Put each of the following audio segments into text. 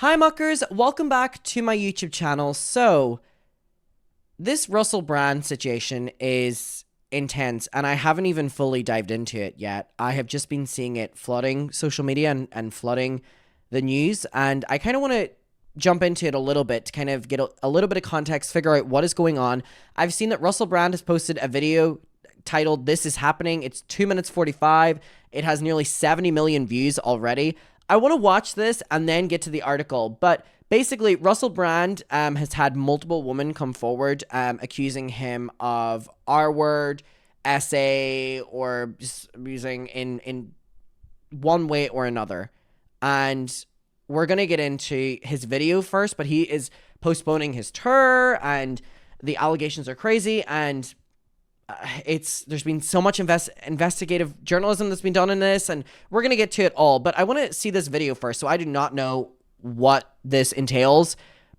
Hi muckers, welcome back to my YouTube channel. So, this Russell Brand situation is intense and I haven't even fully dived into it yet. I have just been seeing it flooding social media and flooding the news, and I kind of want to jump into it a little bit to kind of get a little bit of context, figure out what is going on. I've seen that Russell Brand has posted a video titled "This is Happening." It's 2 minutes 45. It has nearly 70 million views already. I want to watch this and then get to the article, but basically, Russell Brand has had multiple women come forward accusing him of R-word, SA, or just abusing in one way or another. And we're going to get into his video first, but he is postponing his tour, and the allegations are crazy, and there's been so much investigative journalism that's been done in this, and we're going to get to it all, but I want to see this video first. So I do not know what this entails,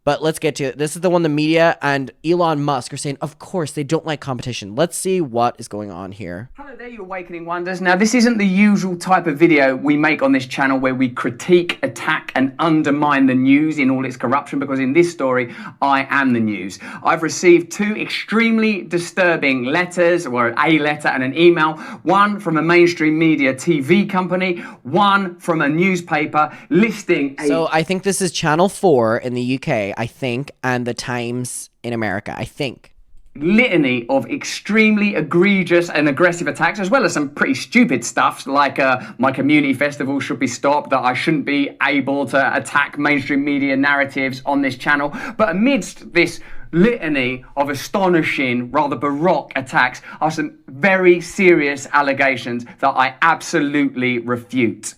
but let's get to it. This is the one the media and Elon Musk are saying, of course, they don't like competition. Let's see what is going on here. Hello there, you Awakening Wonders. Now, this isn't the usual type of video we make on this channel where we critique, attack, and undermine the news in all its corruption, because in this story, I am the news. I've received two extremely disturbing letters, or a letter and an email, one from a mainstream media TV company, one from a newspaper listing a... So I think this is Channel 4 in the UK, I think, and the Times in America, I think. Litany of extremely egregious and aggressive attacks, as well as some pretty stupid stuff like my community festival should be stopped, that I shouldn't be able to attack mainstream media narratives on this channel. But amidst this litany of astonishing, rather baroque attacks are some very serious allegations that I absolutely refute.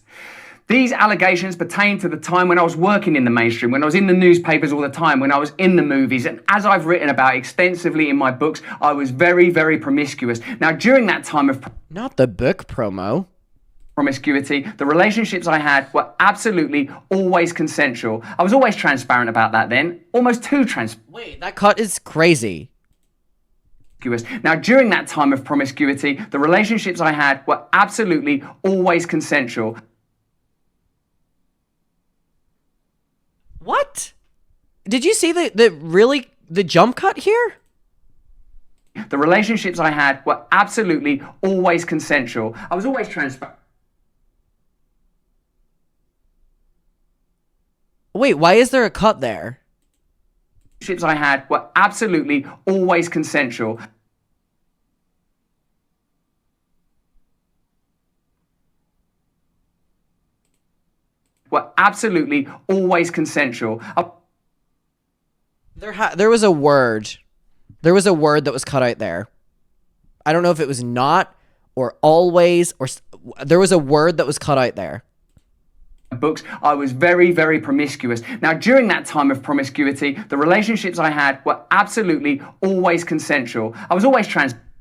These allegations pertain to the time when I was working in the mainstream, when I was in the newspapers all the time, when I was in the movies, and as I've written about extensively in my books, I was very, very promiscuous. Now, during that time of... Not the book promo. Promiscuity, the relationships I had were absolutely always consensual. I was always transparent about that then, almost too transparent. Wait, that cut is crazy. Now, during that time of promiscuity, the relationships I had were absolutely always consensual. What? Did you see the jump cut here? The relationships I had were absolutely always consensual. I was always transparent. Wait, why is there a cut there? Relationships I had were absolutely always consensual. Were absolutely always consensual. There was a word. There was a word that was cut out there. I don't know if it was not or always, or there was a word that was cut out there. Books, I was very, very promiscuous. Now, during that time of promiscuity, the relationships I had were absolutely always consensual. I was always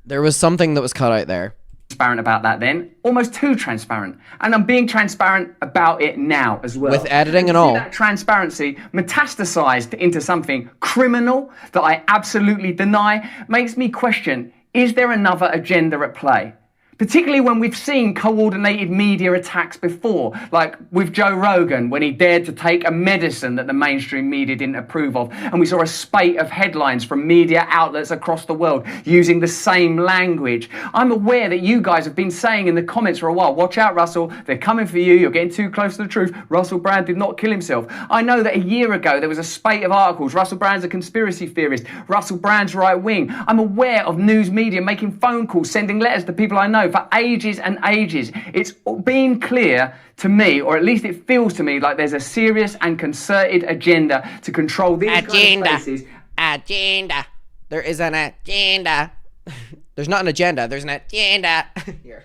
There was something that was cut out there. Transparent about that then, almost too transparent, and I'm being transparent about it now as well. With editing and all. That transparency metastasized into something criminal that I absolutely deny makes me question, is there another agenda at play? Particularly when we've seen coordinated media attacks before, like with Joe Rogan when he dared to take a medicine that the mainstream media didn't approve of, and we saw a spate of headlines from media outlets across the world using the same language. I'm aware that you guys have been saying in the comments for a while, watch out Russell, they're coming for you, you're getting too close to the truth, Russell Brand did not kill himself. I know that a year ago there was a spate of articles, Russell Brand's a conspiracy theorist, Russell Brand's right wing. I'm aware of news media making phone calls, sending letters to people I know for ages and ages. It's been clear to me, or at least it feels to me, like there's a serious and concerted agenda to control these kind of places. Agenda. There is an agenda. There's not an agenda. There's an agenda. Here.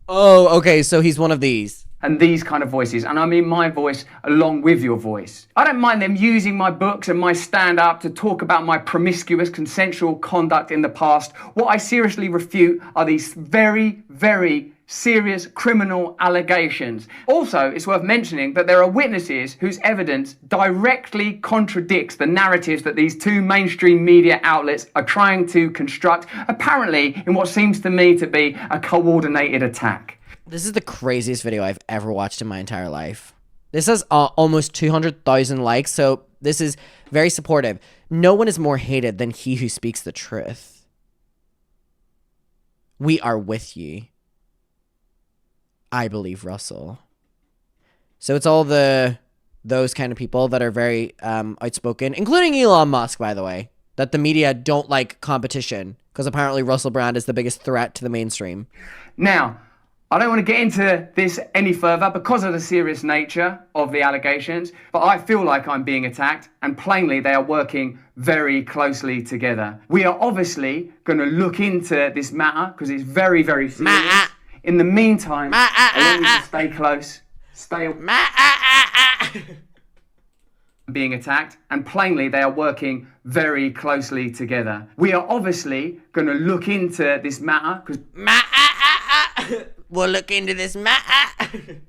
Oh, okay. So he's one of these. And these kind of voices, and I mean my voice along with your voice. I don't mind them using my books and my stand-up to talk about my promiscuous consensual conduct in the past. What I seriously refute are these very, very serious criminal allegations. Also, it's worth mentioning that there are witnesses whose evidence directly contradicts the narratives that these two mainstream media outlets are trying to construct, apparently in what seems to me to be a coordinated attack. This is the craziest video I've ever watched in my entire life. This has almost 200,000 likes, so this is very supportive. No one is more hated than he who speaks the truth. We are with you. I believe Russell. So it's all those kind of people that are very outspoken, including Elon Musk, by the way, that the media don't like competition because apparently Russell Brand is the biggest threat to the mainstream. Now, I don't want to get into this any further because of the serious nature of the allegations, but I feel like I'm being attacked, and plainly they are working very closely together. We are obviously going to look into this matter because it's very, very serious. In the meantime, I want you to stay close, stay being attacked, and plainly they are working very closely together. We are obviously going to look into this matter because we'll look into this matter.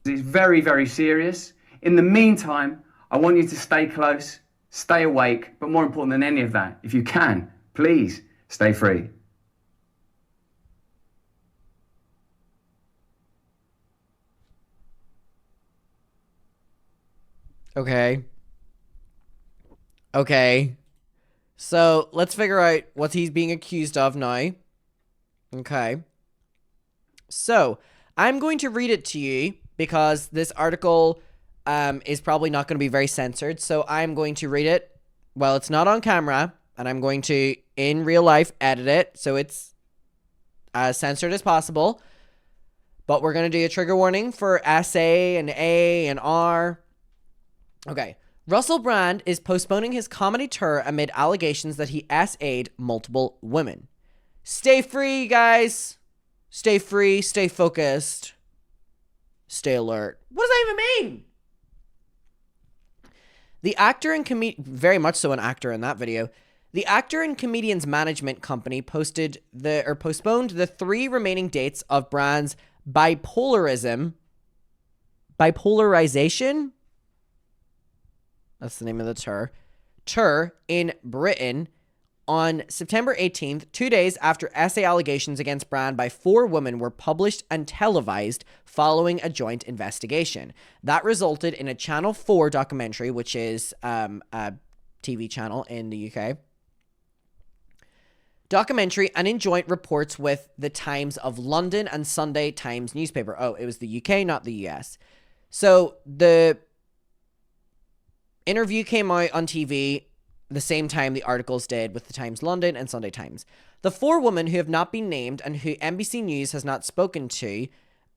It's very, very serious. In the meantime, I want you to stay close, stay awake, but more important than any of that, if you can, please stay free. Okay. So let's figure out what he's being accused of now. Okay. So I'm going to read it to you because this article is probably not going to be very censored. So I'm going to read it. Well, it's not on camera, and I'm going to, in real life, edit it so it's as censored as possible. But we're going to do a trigger warning for SA and A and R. Okay. Russell Brand is postponing his comedy tour amid allegations that he SA'd multiple women. Stay free, guys. Stay free, stay focused, stay alert. What does that even mean? The actor and very much so an actor in that video. The actor and comedian's management company postponed the 3 remaining dates of Brand's bipolarization. That's the name of the tour in Britain on September 18th, 2 days after SA allegations against Brand by 4 women were published and televised following a joint investigation. That resulted in a Channel 4 documentary, which is a TV channel in the UK. Documentary and in joint reports with the Times of London and Sunday Times newspaper. Oh, it was the UK, not the US. So the interview came out on TV the same time the articles did with the Times London and Sunday Times. The 4 women who have not been named and who NBC News has not spoken to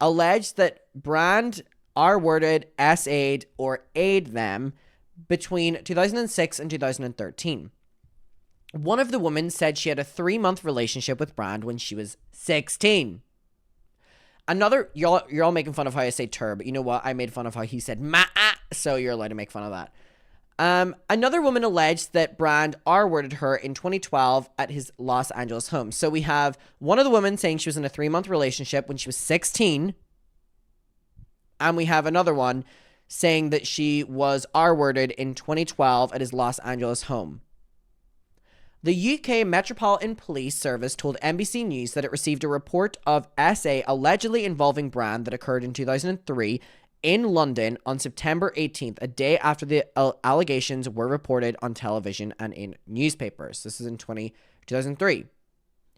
alleged that Brand R-worded, SA'd, or A'd them between 2006 and 2013. One of the women said she had a 3-month relationship with Brand when she was 16. Another, you're all making fun of how I say tur, but you know what? I made fun of how he said ma'a, so you're allowed to make fun of that. Another woman alleged that Brand R-worded her in 2012 at his Los Angeles home. So we have one of the women saying she was in a 3-month relationship when she was 16. And we have another one saying that she was R-worded in 2012 at his Los Angeles home. The UK Metropolitan Police Service told NBC News that it received a report of SA allegedly involving Brand that occurred in 2003 in London on September 18th, a day after the allegations were reported on television and in newspapers. This is in 2003.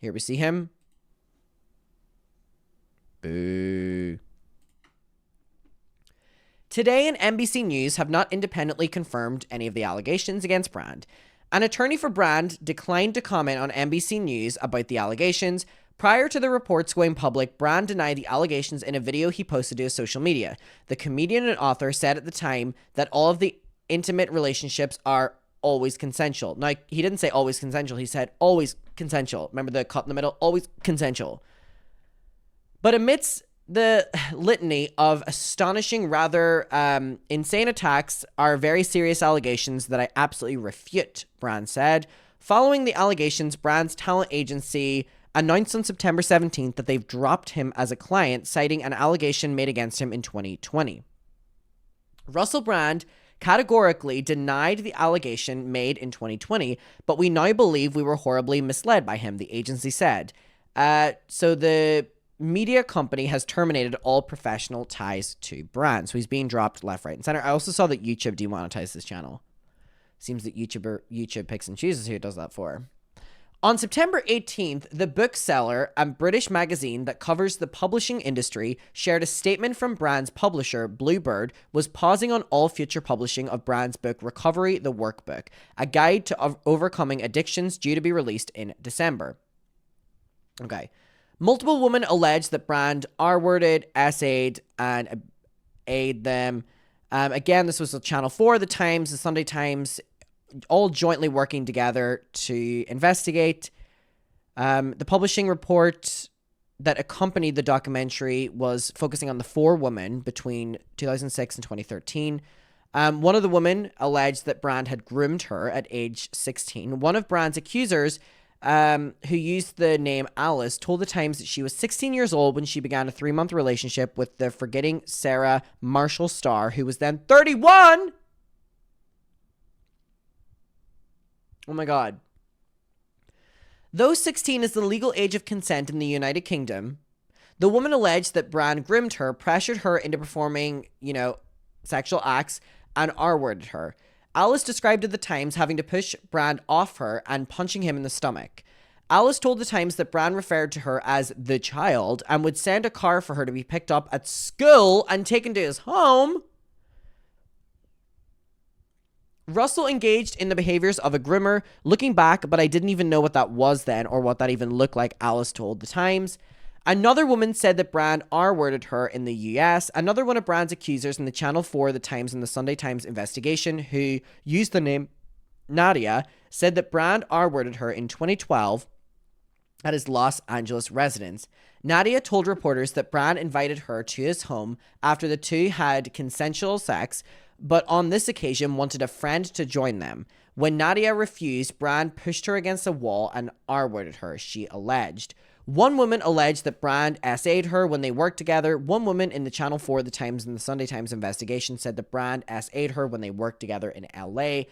Here we see him. Boo. Today and NBC News have not independently confirmed any of the allegations against Brand. An attorney for Brand declined to comment on NBC News about the allegations. Prior to the reports going public, Brand denied the allegations in a video he posted to his social media. The comedian and author said at the time that all of the intimate relationships are always consensual. Now, he didn't say always consensual. He said always consensual. Remember the cut in the middle? Always consensual. But amidst the litany of astonishing, rather insane attacks are very serious allegations that I absolutely refute, Brand said. Following the allegations, Brand's talent agency announced on September 17th that they've dropped him as a client, citing an allegation made against him in 2020. Russell Brand categorically denied the allegation made in 2020, but we now believe we were horribly misled by him, the agency said. So the media company has terminated all professional ties to Brand. So he's being dropped left, right, and center. I also saw that YouTube demonetized this channel. Seems that YouTube picks and chooses who it does that for. On September 18th, The Bookseller, a British magazine that covers the publishing industry, shared a statement from Brand's publisher, Bluebird, was pausing on all future publishing of Brand's book Recovery, the Workbook, a guide to overcoming addictions, due to be released in December. Okay. Multiple women alleged that Brand R-worded, essayed, and aid them. Again, this was Channel 4, The Times, The Sunday Times, all jointly working together to investigate. The publishing report that accompanied the documentary was focusing on the 4 women between 2006 and 2013. One of the women alleged that Brand had groomed her at age 16. One of Brand's accusers, who used the name Alice, told The Times that she was 16 years old when she began a 3-month relationship with the forgetting Sarah Marshall Starr, who was then 31. Oh my God. Though 16 is the legal age of consent in the United Kingdom, the woman alleged that Brand groomed her, pressured her into performing, sexual acts, and R-worded her. Alice described to The Times having to push Brand off her and punching him in the stomach. Alice told The Times that Brand referred to her as the child and would send a car for her to be picked up at school and taken to his home. Russell engaged in the behaviors of a groomer. Looking back, but I didn't even know what that was then or what that even looked like, Alice told The Times. Another woman said that Brand R-worded her in the US. Another one of Brand's accusers in the Channel 4, The Times, and the Sunday Times investigation, who used the name Nadia, said that Brand R-worded her in 2012 at his Los Angeles residence. Nadia told reporters that Brand invited her to his home after the two had consensual sex, but on this occasion wanted a friend to join them. When Nadia refused, Brand pushed her against a wall and R-worded her, she alleged. One woman alleged that Brand essayed her when they worked together. One woman in the Channel 4, The Times, and the Sunday Times investigation said that Brand essayed her when they worked together in LA.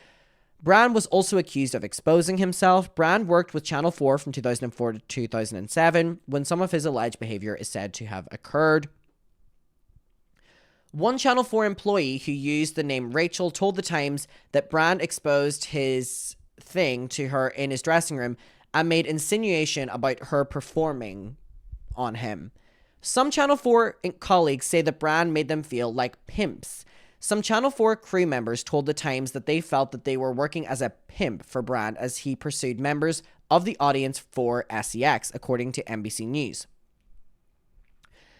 Brand was also accused of exposing himself. Brand worked with Channel 4 from 2004 to 2007, when some of his alleged behavior is said to have occurred. One Channel 4 employee who used the name Rachel told The Times that Brand exposed his thing to her in his dressing room and made insinuation about her performing on him. Some Channel 4 colleagues say that Brand made them feel like pimps. Some Channel 4 crew members told The Times that they felt that they were working as a pimp for Brand as he pursued members of the audience for SEX, according to NBC News.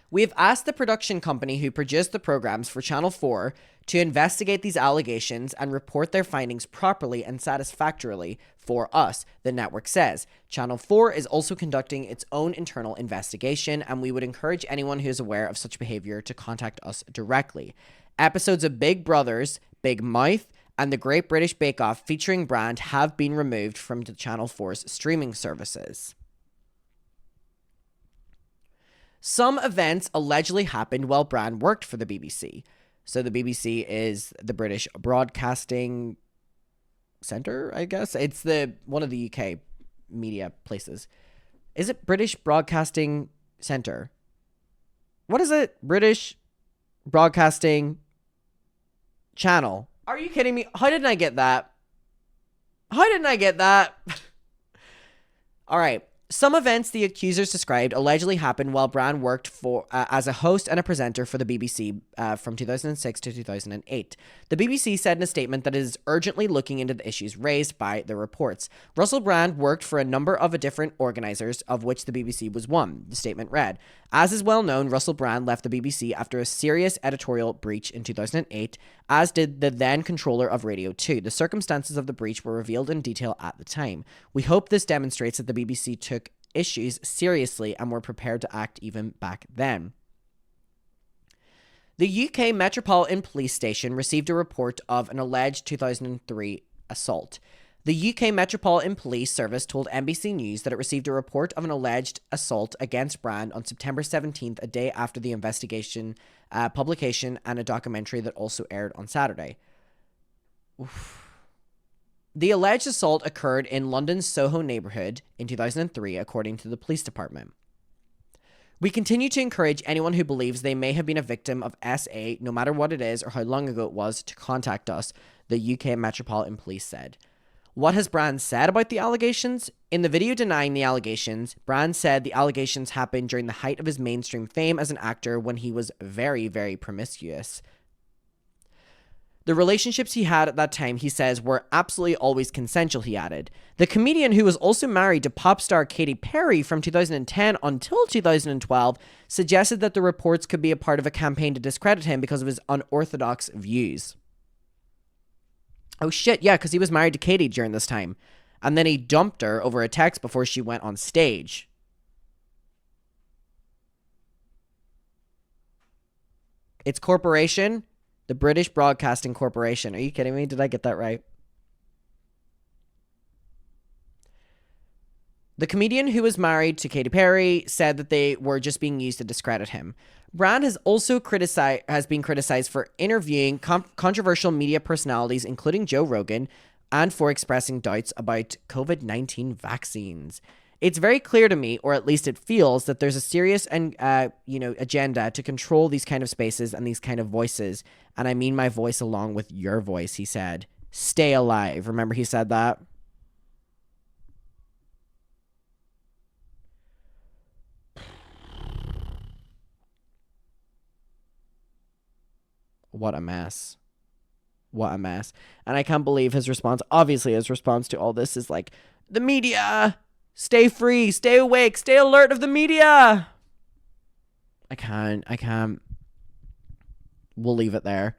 We have asked the production company who produced the programs for Channel 4 to investigate these allegations and report their findings properly and satisfactorily for us, the network says. Channel 4 is also conducting its own internal investigation, and we would encourage anyone who is aware of such behavior to contact us directly. Episodes of Big Brothers, Big Mouth, and The Great British Bake Off featuring Brand have been removed from the Channel 4's streaming services. Some events allegedly happened while Brand worked for the BBC. So the BBC is the British Broadcasting Centre, I guess. It's one of the UK media places. Is it British Broadcasting Centre? What is it? British Broadcasting Channel. Are you kidding me? How didn't I get that? All right. Some events the accusers described allegedly happened while Brand worked for as a host and a presenter for the BBC from 2006 to 2008. The BBC said in a statement that it is urgently looking into the issues raised by the reports. Russell Brand worked for a number of different organisers, of which the BBC was one, the statement read. As is well known, Russell Brand left the BBC after a serious editorial breach in 2008, as did the then controller of Radio 2. The circumstances of the breach were revealed in detail at the time. We hope this demonstrates that the BBC took issues seriously and were prepared to act even back then. The UK Metropolitan Police Station received a report of an alleged 2003 assault. The UK Metropolitan Police Service told NBC News that it received a report of an alleged assault against Brand on September 17th, a day after the investigation, publication, and a documentary that also aired on Saturday. Oof. The alleged assault occurred in London's Soho neighbourhood in 2003, according to the police department. We continue to encourage anyone who believes they may have been a victim of SA, no matter what it is or how long ago it was, to contact us, the UK Metropolitan Police said. What has Brand said about the allegations? In the video denying the allegations, Brand said the allegations happened during the height of his mainstream fame as an actor when he was very, very promiscuous. The relationships he had at that time, he says, were absolutely always consensual, he added. The comedian, who was also married to pop star Katy Perry from 2010 until 2012, suggested that the reports could be a part of a campaign to discredit him because of his unorthodox views. Oh shit, yeah, because he was married to Katy during this time. And then he dumped her over a text before she went on stage. It's corporation, the British Broadcasting Corporation. Are you kidding me? Did I get that right? The comedian, who was married to Katy Perry, said that they were just being used to discredit him. Brand has also been criticized for interviewing controversial media personalities, including Joe Rogan, and for expressing doubts about COVID-19 vaccines. It's very clear to me, or at least it feels, that there's a serious and agenda to control these kind of spaces and these kind of voices. And I mean my voice along with your voice, he said. Stay alive. Remember he said that? What a mess. What a mess. And I can't believe his response. Obviously, his response to all this is like, the media, stay free, stay awake, stay alert of the media. I can't. We'll leave it there.